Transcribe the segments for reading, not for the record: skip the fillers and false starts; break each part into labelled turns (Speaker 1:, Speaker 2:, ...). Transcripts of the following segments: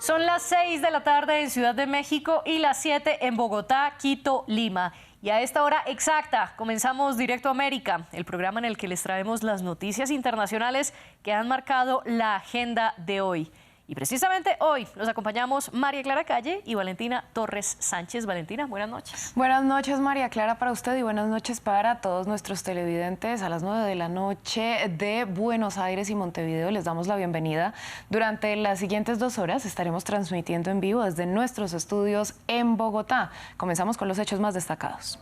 Speaker 1: Son las 6 de la tarde en Ciudad de México y las 7 en Bogotá, Quito, Lima. Y a esta hora exacta comenzamos Directo América, el programa en el que les traemos las noticias internacionales que han marcado la agenda de hoy. Y precisamente hoy nos acompañamos María Clara Calle y Valentina Torres Sánchez. Valentina, buenas noches.
Speaker 2: Buenas noches, María Clara, para usted y buenas noches para todos nuestros televidentes. A las 9 de la noche de Buenos Aires y Montevideo les damos la bienvenida. Durante las siguientes 2 horas estaremos transmitiendo en vivo desde nuestros estudios en Bogotá. Comenzamos con los hechos más destacados.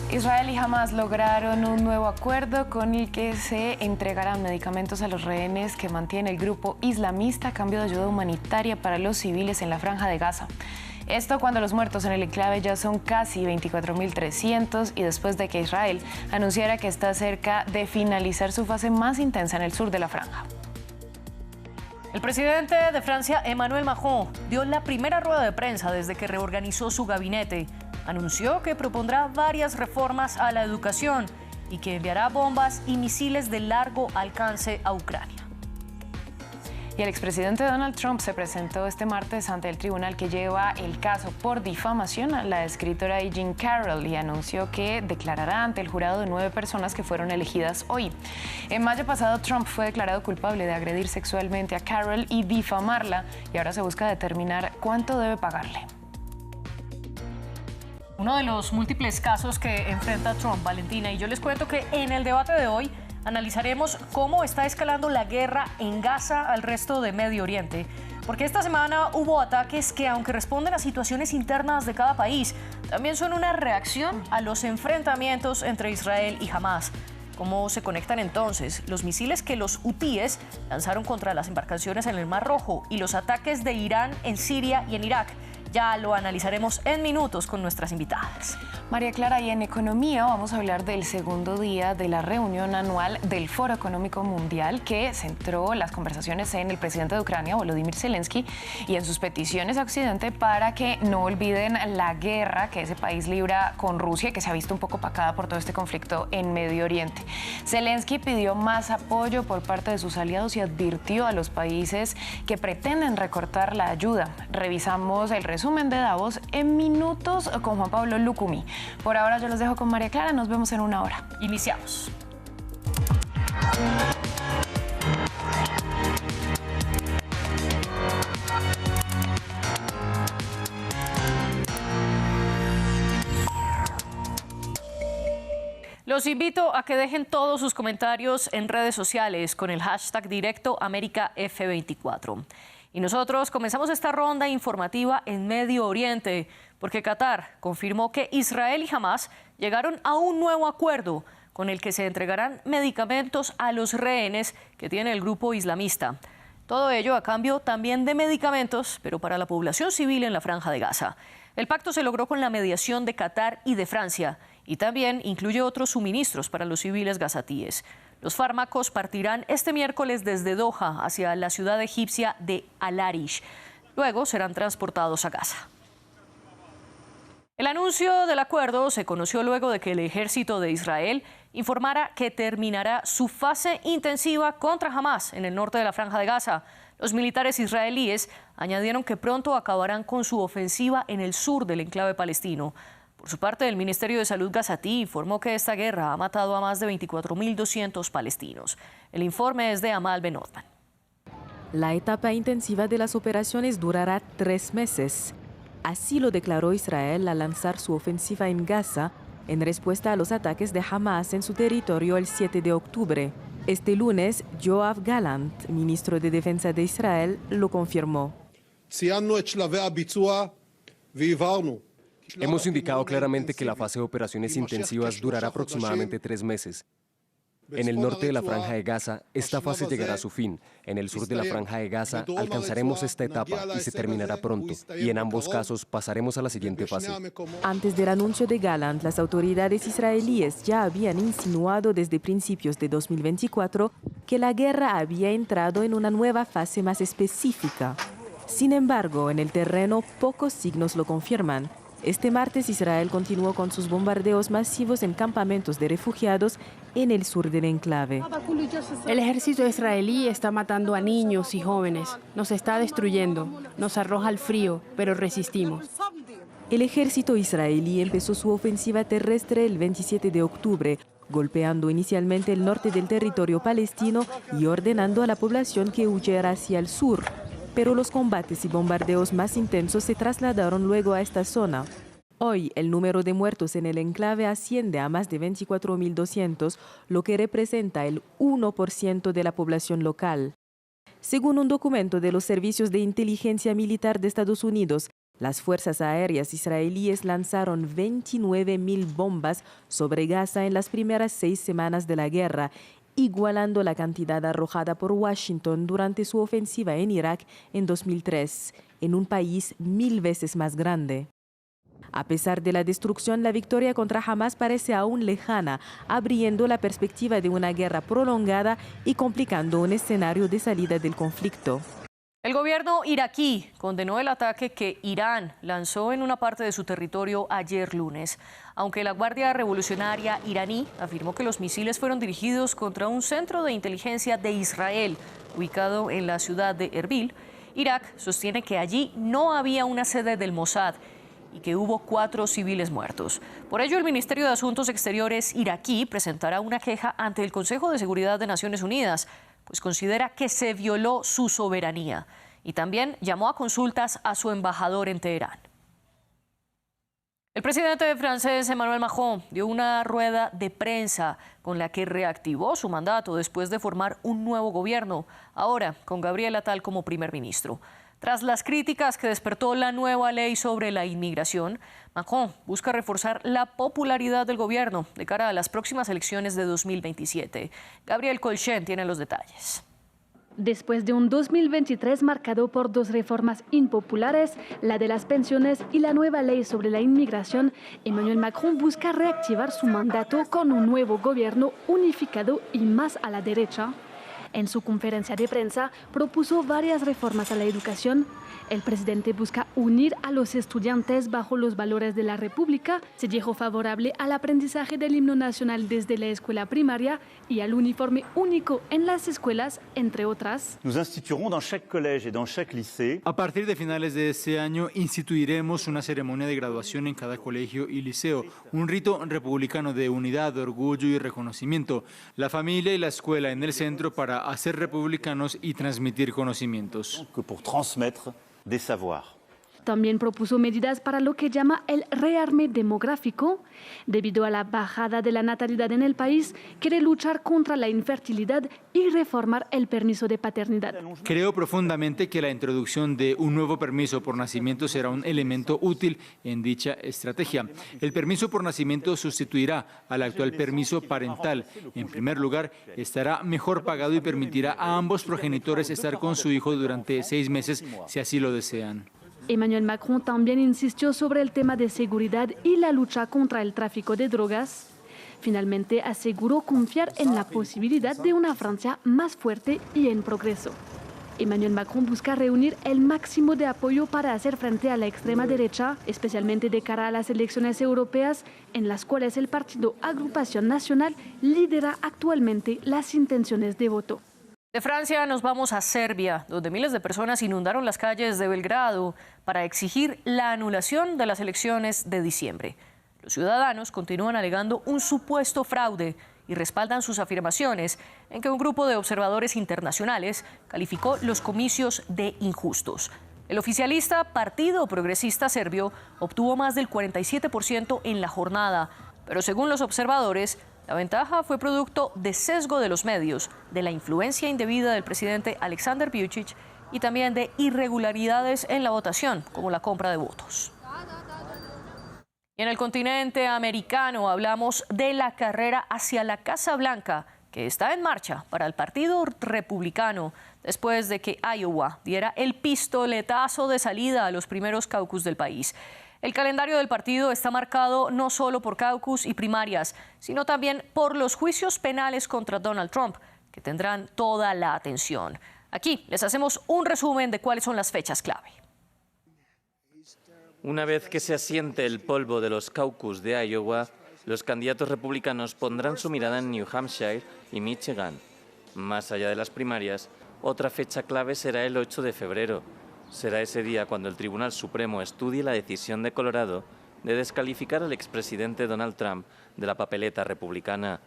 Speaker 2: Israel y Hamas lograron un nuevo acuerdo con el que se entregarán medicamentos a los rehenes que mantiene el grupo islamista a cambio de ayuda humanitaria para los civiles en la Franja de Gaza. Esto cuando los muertos en el enclave ya son casi 24.300 y después de que Israel anunciara que está cerca de finalizar su fase más intensa en el sur de la franja.
Speaker 1: El presidente de Francia, Emmanuel Macron, dio la primera rueda de prensa desde que reorganizó su gabinete. Anunció que propondrá varias reformas a la educación y que enviará bombas y misiles de largo alcance a Ucrania.
Speaker 2: Y el expresidente Donald Trump se presentó este martes ante el tribunal que lleva el caso por difamación a la escritora Jean Carroll y anunció que declarará ante el jurado de 9 personas que fueron elegidas hoy. En mayo pasado, Trump fue declarado culpable de agredir sexualmente a Carroll y difamarla y ahora se busca determinar cuánto debe pagarle.
Speaker 1: Uno de los múltiples casos que enfrenta Trump, Valentina, y yo les cuento que en el debate de hoy analizaremos cómo está escalando la guerra en Gaza al resto de Medio Oriente. Porque esta semana hubo ataques que, aunque responden a situaciones internas de cada país, también son una reacción a los enfrentamientos entre Israel y Hamas. ¿Cómo se conectan entonces los misiles que los hutíes lanzaron contra las embarcaciones en el Mar Rojo y los ataques de Irán en Siria y en Irak? Ya lo analizaremos en minutos con nuestras invitadas.
Speaker 2: María Clara, y en economía vamos a hablar del segundo día de la reunión anual del Foro Económico Mundial que centró las conversaciones en el presidente de Ucrania, Volodymyr Zelensky, y en sus peticiones a Occidente para que no olviden la guerra que ese país libra con Rusia, que se ha visto un poco opacada por todo este conflicto en Medio Oriente. Zelensky pidió más apoyo por parte de sus aliados y advirtió a los países que pretenden recortar la ayuda. Revisamos el resumen de Davos en minutos con Juan Pablo Lucumí. Por ahora yo los dejo con María Clara, nos vemos en 1 hora.
Speaker 1: Iniciamos. Los invito a que dejen todos sus comentarios en redes sociales con el hashtag DirectoAmericaF24. Y nosotros comenzamos esta ronda informativa en Medio Oriente, porque Qatar confirmó que Israel y Hamas llegaron a un nuevo acuerdo con el que se entregarán medicamentos a los rehenes que tiene el grupo islamista. Todo ello a cambio también de medicamentos, pero para la población civil en la Franja de Gaza. El pacto se logró con la mediación de Qatar y de Francia y también incluye otros suministros para los civiles gazatíes. Los fármacos partirán este miércoles desde Doha hacia la ciudad egipcia de Al-Arish. Luego serán transportados a Gaza. El anuncio del acuerdo se conoció luego de que el ejército de Israel informara que terminará su fase intensiva contra Hamas en el norte de la Franja de Gaza. Los militares israelíes añadieron que pronto acabarán con su ofensiva en el sur del enclave palestino. Por su parte, el Ministerio de Salud gazatí informó que esta guerra ha matado a más de 24.200 palestinos. El informe es de Amal Ben-Othman.
Speaker 3: La etapa intensiva de las operaciones durará 3 meses. Así lo declaró Israel al lanzar su ofensiva en Gaza en respuesta a los ataques de Hamas en su territorio el 7 de octubre. Este lunes, Yoav Gallant, ministro de Defensa de Israel, lo confirmó.
Speaker 4: Hemos indicado claramente que la fase de operaciones intensivas durará aproximadamente 3 meses. En el norte de la Franja de Gaza, esta fase llegará a su fin. En el sur de la Franja de Gaza, alcanzaremos esta etapa y se terminará pronto. Y en ambos casos, pasaremos a la siguiente fase.
Speaker 3: Antes del anuncio de Gallant, las autoridades israelíes ya habían insinuado desde principios de 2024 que la guerra había entrado en una nueva fase más específica. Sin embargo, en el terreno, pocos signos lo confirman. Este martes Israel continuó con sus bombardeos masivos en campamentos de refugiados en el sur del enclave.
Speaker 5: El ejército israelí está matando a niños y jóvenes, nos está destruyendo, nos arroja al frío, pero resistimos.
Speaker 3: El ejército israelí empezó su ofensiva terrestre el 27 de octubre, golpeando inicialmente el norte del territorio palestino y ordenando a la población que huyera hacia el sur. Pero los combates y bombardeos más intensos se trasladaron luego a esta zona. Hoy, el número de muertos en el enclave asciende a más de 24.200, lo que representa el 1% de la población local. Según un documento de los servicios de inteligencia militar de Estados Unidos, las fuerzas aéreas israelíes lanzaron 29.000 bombas sobre Gaza en las primeras 6 semanas de la guerra, igualando la cantidad arrojada por Washington durante su ofensiva en Irak en 2003, en un país 1000 veces más grande. A pesar de la destrucción, la victoria contra Hamas parece aún lejana, abriendo la perspectiva de una guerra prolongada y complicando un escenario de salida del conflicto.
Speaker 1: El gobierno iraquí condenó el ataque que Irán lanzó en una parte de su territorio ayer lunes, aunque la Guardia Revolucionaria iraní afirmó que los misiles fueron dirigidos contra un centro de inteligencia de Israel ubicado en la ciudad de Erbil. Irak sostiene que allí no había una sede del Mossad y que hubo 4 civiles muertos. Por ello, el Ministerio de Asuntos Exteriores iraquí presentará una queja ante el Consejo de Seguridad de Naciones Unidas, pues considera que se violó su soberanía y también llamó a consultas a su embajador en Teherán. El presidente francés Emmanuel Macron dio una rueda de prensa con la que reactivó su mandato después de formar un nuevo gobierno, ahora con Gabriel Attal como primer ministro. Tras las críticas que despertó la nueva ley sobre la inmigración, Macron busca reforzar la popularidad del gobierno de cara a las próximas elecciones de 2027. Gabriel Colchen tiene los detalles.
Speaker 6: Después de un 2023 marcado por 2 reformas impopulares, la de las pensiones y la nueva ley sobre la inmigración, Emmanuel Macron busca reactivar su mandato con un nuevo gobierno unificado y más a la derecha. En su conferencia de prensa propuso varias reformas a la educación. El presidente busca unir a los estudiantes bajo los valores de la República. Se dijo favorable al aprendizaje del himno nacional desde la escuela primaria y al uniforme único en las escuelas, entre otras.
Speaker 7: A partir de finales de este año instituiremos una ceremonia de graduación en cada colegio y liceo, un rito republicano de unidad, orgullo y reconocimiento. La familia y la escuela en el centro para hacer republicanos y transmitir conocimientos.
Speaker 6: También propuso medidas para lo que llama el rearme demográfico. Debido a la bajada de la natalidad en el país, quiere luchar contra la infertilidad y reformar el permiso de paternidad.
Speaker 7: Creo profundamente que la introducción de un nuevo permiso por nacimiento será un elemento útil en dicha estrategia. El permiso por nacimiento sustituirá al actual permiso parental. En primer lugar, estará mejor pagado y permitirá a ambos progenitores estar con su hijo durante 6 meses si así lo desean.
Speaker 6: Emmanuel Macron también insistió sobre el tema de seguridad y la lucha contra el tráfico de drogas. Finalmente aseguró confiar en la posibilidad de una Francia más fuerte y en progreso. Emmanuel Macron busca reunir el máximo de apoyo para hacer frente a la extrema derecha, especialmente de cara a las elecciones europeas, en las cuales el partido Agrupación Nacional lidera actualmente las intenciones de voto.
Speaker 1: De Francia nos vamos a Serbia, donde miles de personas inundaron las calles de Belgrado para exigir la anulación de las elecciones de diciembre. Los ciudadanos continúan alegando un supuesto fraude y respaldan sus afirmaciones en que un grupo de observadores internacionales calificó los comicios de injustos. El oficialista Partido Progresista Serbio obtuvo más del 47% en la jornada, pero según los observadores, la ventaja fue producto de sesgo de los medios, de la influencia indebida del presidente Aleksandar Vučić y también de irregularidades en la votación, como la compra de votos. Y en el continente americano hablamos de la carrera hacia la Casa Blanca, que está en marcha para el Partido Republicano, después de que Iowa diera el pistoletazo de salida a los primeros caucus del país. El calendario del partido está marcado no solo por caucus y primarias, sino también por los juicios penales contra Donald Trump, que tendrán toda la atención. Aquí les hacemos un resumen de cuáles son las fechas clave.
Speaker 8: Una vez que se asiente el polvo de los caucus de Iowa, los candidatos republicanos pondrán su mirada en New Hampshire y Michigan. Más allá de las primarias, otra fecha clave será el 8 de febrero. Será ese día cuando el Tribunal Supremo estudie la decisión de Colorado de descalificar al expresidente Donald Trump de la papeleta republicana.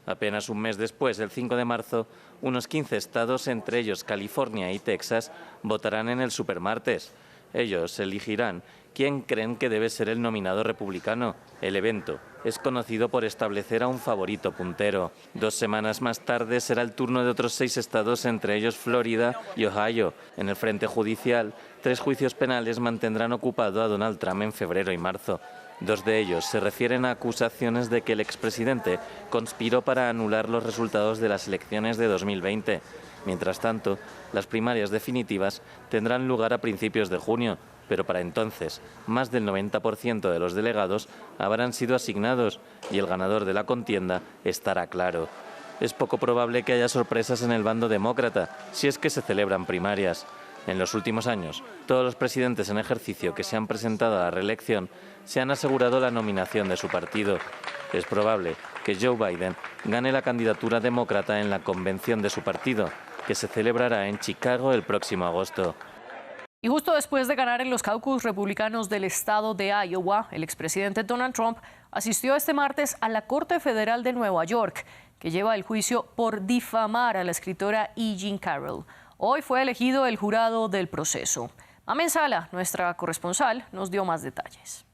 Speaker 8: Apenas un mes después, el 5 de marzo, unos 15 estados, entre ellos California y Texas, votarán en el supermartes. Ellos elegirán quién creen que debe ser el nominado republicano. El evento es conocido por establecer a un favorito puntero. 2 semanas más tarde será el turno de otros 6 estados, entre ellos Florida y Ohio. En el frente judicial, 3 juicios penales mantendrán ocupado a Donald Trump en febrero y marzo. 2 de ellos se refieren a acusaciones de que el expresidente conspiró para anular los resultados de las elecciones de 2020. Mientras tanto, las primarias definitivas tendrán lugar a principios de junio, pero para entonces más del 90% de los delegados habrán sido asignados y el ganador de la contienda estará claro. Es poco probable que haya sorpresas en el bando demócrata, si es que se celebran primarias. En los últimos años, todos los presidentes en ejercicio que se han presentado a la reelección se han asegurado la nominación de su partido. Es probable que Joe Biden gane la candidatura demócrata en la convención de su partido, que se celebrará en Chicago el próximo agosto.
Speaker 1: Y justo después de ganar en los caucus republicanos del estado de Iowa, el expresidente Donald Trump asistió este martes a la Corte Federal de Nueva York, que lleva el juicio por difamar a la escritora E. Jean Carroll. Hoy fue elegido el jurado del proceso. Mamen Sala, nuestra corresponsal, nos dio más detalles.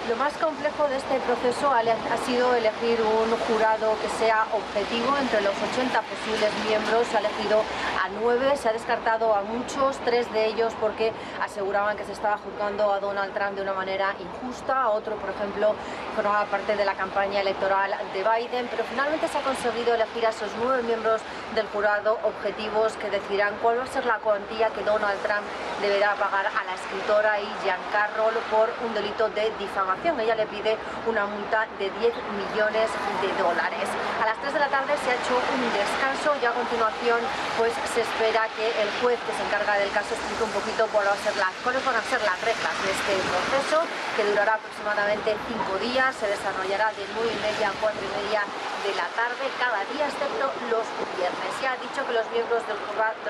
Speaker 9: Lo más complejo de este proceso ha sido elegir un jurado que sea objetivo. Entre los 80 posibles miembros se ha elegido a 9, se ha descartado a muchos, 3 de ellos porque aseguraban que se estaba juzgando a Donald Trump de una manera injusta, a otro, por ejemplo, formaba parte de la campaña electoral de Biden, pero finalmente se ha conseguido elegir a esos 9 miembros del jurado objetivos que decidirán cuál va a ser la cuantía que Donald Trump deberá pagar a la escritora E. Jean Carroll por un delito de difamación. Ella le pide una multa de $10 millones. A las 3 de la tarde se ha hecho un descanso y a continuación pues se espera que el juez que se encarga del caso explique un poquito cuáles van a ser las reglas de este proceso, que durará aproximadamente 5 días, se desarrollará de 9:30 a 4:30 de la tarde cada día excepto los viernes. Ya ha dicho que los miembros del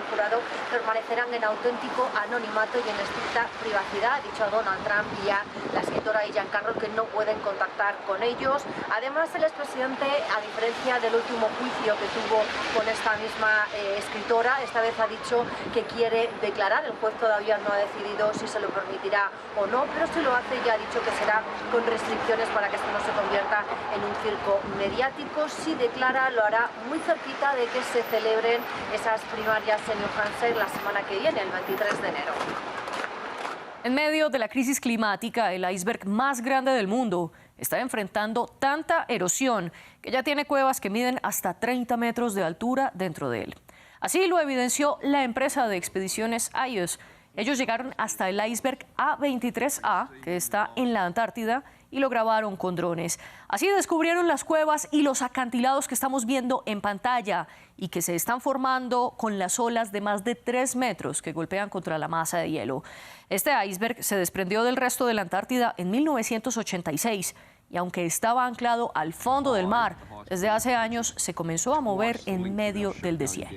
Speaker 9: jurado permanecerán en auténtico anonimato y en estricta privacidad. Ha dicho a Donald Trump y a la escritora E. Jean Carroll que no pueden contactar con ellos. Además, el expresidente, a diferencia del último juicio que tuvo con esta misma escritora, esta vez ha dicho que quiere declarar. El juez todavía no ha decidido si se lo permitirá o no, pero si lo hace ya ha dicho que será con restricciones para que esto no se convierta en un circo mediático. Si declara, lo hará muy cerquita de que se celebren esas primarias en New Hampshire la semana que viene, el 23 de enero.
Speaker 1: En medio de la crisis climática, el iceberg más grande del mundo está enfrentando tanta erosión que ya tiene cuevas que miden hasta 30 metros de altura dentro de él. Así lo evidenció la empresa de expediciones IOS. Ellos llegaron hasta el iceberg A23A, que está en la Antártida, y lo grabaron con drones. Así descubrieron las cuevas y los acantilados que estamos viendo en pantalla y que se están formando con las olas de más de 3 metros que golpean contra la masa de hielo. Este iceberg se desprendió del resto de la Antártida en 1986 y aunque estaba anclado al fondo del mar, desde hace años se comenzó a mover en medio del deshielo.